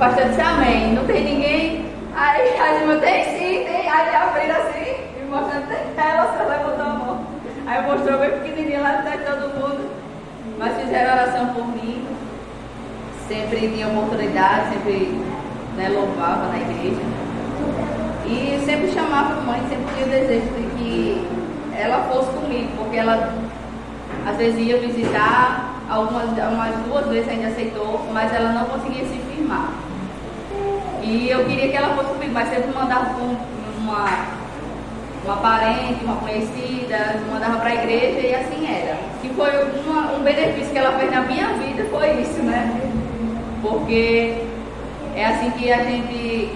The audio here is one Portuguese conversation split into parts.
pastor disse amém. Não tem ninguém? Aí a irmã tem sim, tem. Aí abrindo assim e mostrando ela, só levantou a mão. Aí mostrou bem pequenininha lá atrás de todo mundo. Mas fizeram oração por mim. Sempre tinha oportunidade, sempre, né, louvava na igreja. E sempre chamava a mãe, sempre tinha o desejo de que ela fosse comigo, porque ela às vezes ia visitar, umas 2 vezes ainda aceitou, mas ela não conseguia se firmar. E eu queria que ela fosse comigo, mas sempre mandava com uma parente, uma conhecida, mandava para a igreja e assim era. Que foi um benefício que ela fez na minha vida, foi isso, né? Porque é assim que a gente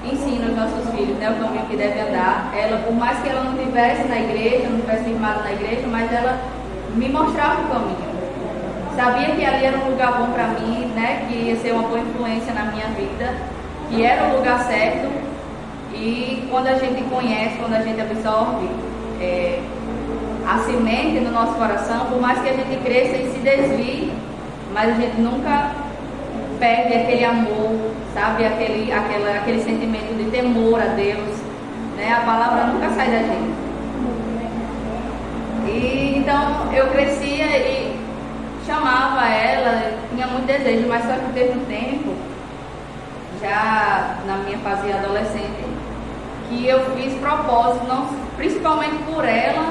ensina os nossos filhos, né, o caminho que deve andar. Ela, por mais que ela não estivesse na igreja, não estivesse firmada na igreja, mas ela me mostrava o caminho. Sabia que ali era um lugar bom para mim, né, que ia ser uma boa influência na minha vida, que era o lugar certo. E quando a gente conhece, quando a gente absorve a semente no nosso coração, por mais que a gente cresça e se desvie, mas a gente nunca perde aquele amor, sabe, aquele sentimento de temor a Deus, né? A palavra nunca sai da gente. E então eu crescia e chamava ela, tinha muito desejo, mas só que teve um tempo, já na minha fase adolescente, que eu fiz propósito, não, principalmente por ela,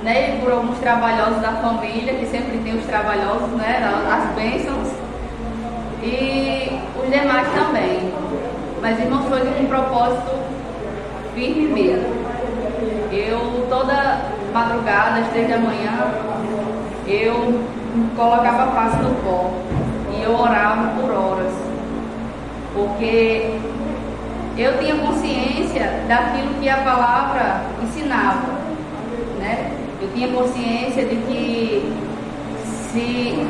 né, e por alguns trabalhosos da família, que sempre tem os trabalhosos, né, as bênçãos, e os demais também. Mas, irmãos, foi um propósito firme mesmo. Eu, toda madrugada, às 3 da manhã, eu colocava a face no pó e eu orava por horas, porque eu tinha consciência daquilo que a palavra ensinava, né? Eu tinha consciência de que se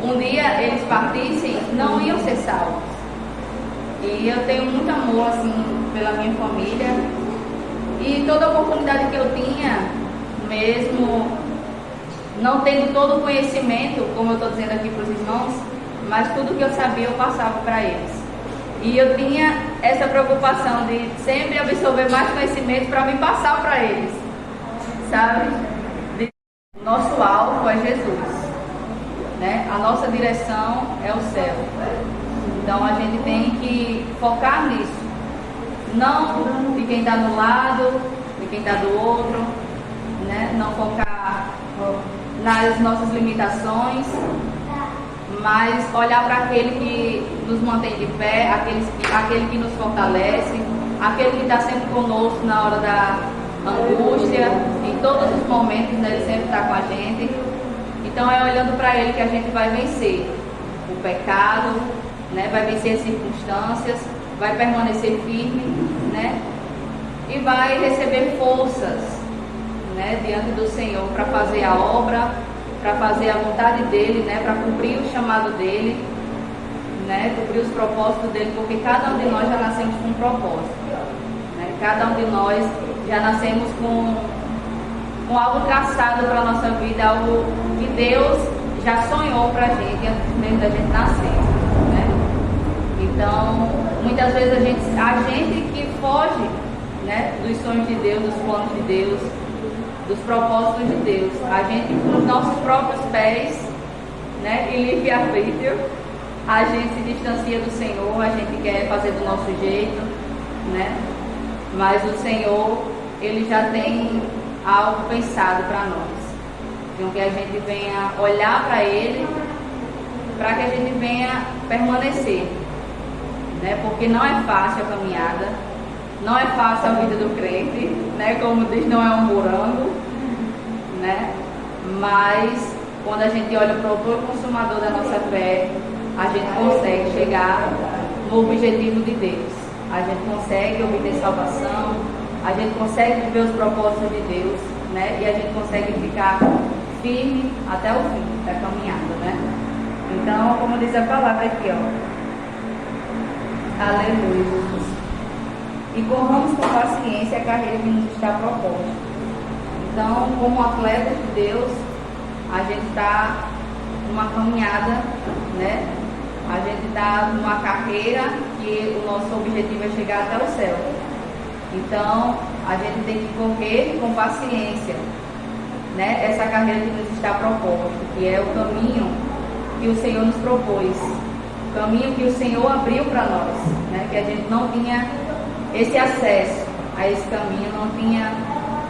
um dia eles partissem, não iam ser salvos. E eu tenho muito amor, assim, pela minha família. E toda oportunidade que eu tinha, mesmo não tendo todo o conhecimento, como eu estou dizendo aqui para os irmãos, mas tudo que eu sabia eu passava para eles. E eu tinha essa preocupação de sempre absorver mais conhecimento para me passar para eles, sabe? Nosso alvo é Jesus, né? A nossa direção é o céu. Então a gente tem que focar nisso, não de quem está do lado, de quem está do outro, né? Não focar nas nossas limitações, mas olhar para aquele que nos mantém de pé, aquele que nos fortalece, aquele que está sempre conosco na hora da angústia, em todos os momentos, né, ele sempre está com a gente. Então é olhando para ele que a gente vai vencer o pecado, né, vai vencer as circunstâncias, vai permanecer firme, né, e vai receber forças, né, diante do Senhor para fazer a obra, para fazer a vontade dele, né, para cumprir o chamado dele, né, cumprir os propósitos dele, porque cada um de nós já nascemos com um propósito, né, cada um de nós já nascemos com algo traçado para a nossa vida, algo que Deus já sonhou para a gente antes mesmo da gente nascer, né? Então, muitas vezes a gente que foge, né, dos sonhos de Deus, dos planos de Deus, dos propósitos de Deus. A gente, com os nossos próprios pés, né, e livre-arbítrio, a gente se distancia do Senhor, a gente quer fazer do nosso jeito, né? Mas o Senhor, Ele já tem algo pensado para nós. Então que a gente venha olhar para Ele, para que a gente venha permanecer, né? Porque não é fácil a caminhada, não é fácil a vida do crente, né? Como diz, não é um morango, né? Mas quando a gente olha para o autor e consumador da nossa fé, a gente consegue chegar no objetivo de Deus. A gente consegue obter salvação, a gente consegue viver os propósitos de Deus, né? E a gente consegue ficar firme até o fim da caminhada, né? Então, como diz a palavra aqui, ó. Aleluia, Jesus. E corramos com paciência a carreira que nos está proposta. Então, como atletas de Deus, a gente está numa caminhada, né? A gente está numa carreira que o nosso objetivo é chegar até o céu. Então, a gente tem que correr com paciência, né? Essa carreira que nos está proposta, que é o caminho que o Senhor nos propôs, o caminho que o Senhor abriu para nós, né? Que a gente não tinha esse acesso a esse caminho, não tinha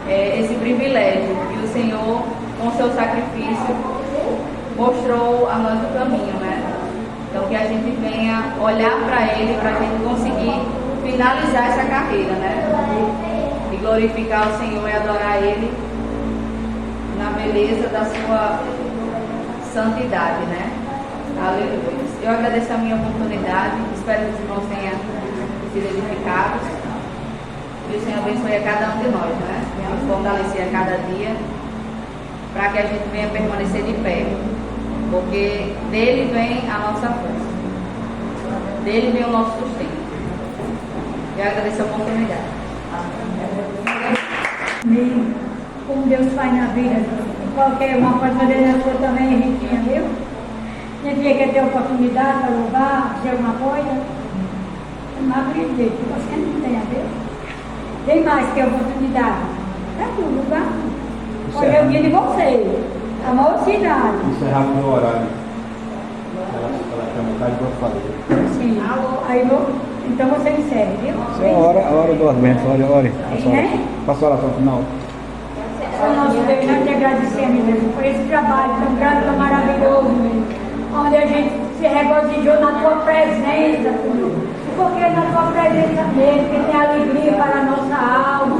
esse privilégio, e o Senhor, com seu sacrifício, mostrou a nós o caminho, né? Então, que a gente venha olhar para Ele, para a gente conseguir finalizar essa carreira, né? E glorificar o Senhor e adorar Ele na beleza da sua santidade, né? Aleluia. Eu agradeço a minha oportunidade, espero que os irmãos tenham sido edificados. E o Senhor abençoe a cada um de nós, né? Venha nos fortalecer a cada dia, para que a gente venha permanecer de pé. Porque dele vem a nossa força, dele vem o nosso sustento. Eu agradeço a oportunidade. Como Deus faz na vida, qualquer uma pode fazer na sua também, a gente tinha, viu? A gente quer ter oportunidade para louvar, fazer alguma coisa. Não acredito, você não tem a ver. Tem mais que oportunidade. É tudo, lugar. Hoje é o dia de vocês, a mocidade. Encerrar o meu horário. Ela quer um bocado de fazer. Sim. Aí então você encerra, viu? Essa é a hora do advento, ore. Faça a oração final. Senhor nosso Deus, nós te agradecemos, Deus, por esse trabalho tão grande, tão maravilhoso, Deus, onde a gente se regozijou na tua presença, Senhor. Porque na tua presença mesmo, que tem alegria para a nossa alma.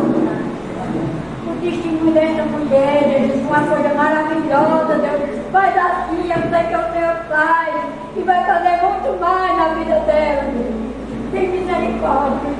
O testemunho desta mulher, Deus, uma coisa maravilhosa, Deus. Vai dar sim, eu sei que é o Senhor faz, e vai fazer muito mais na vida dela, Deus. Tem misericórdia.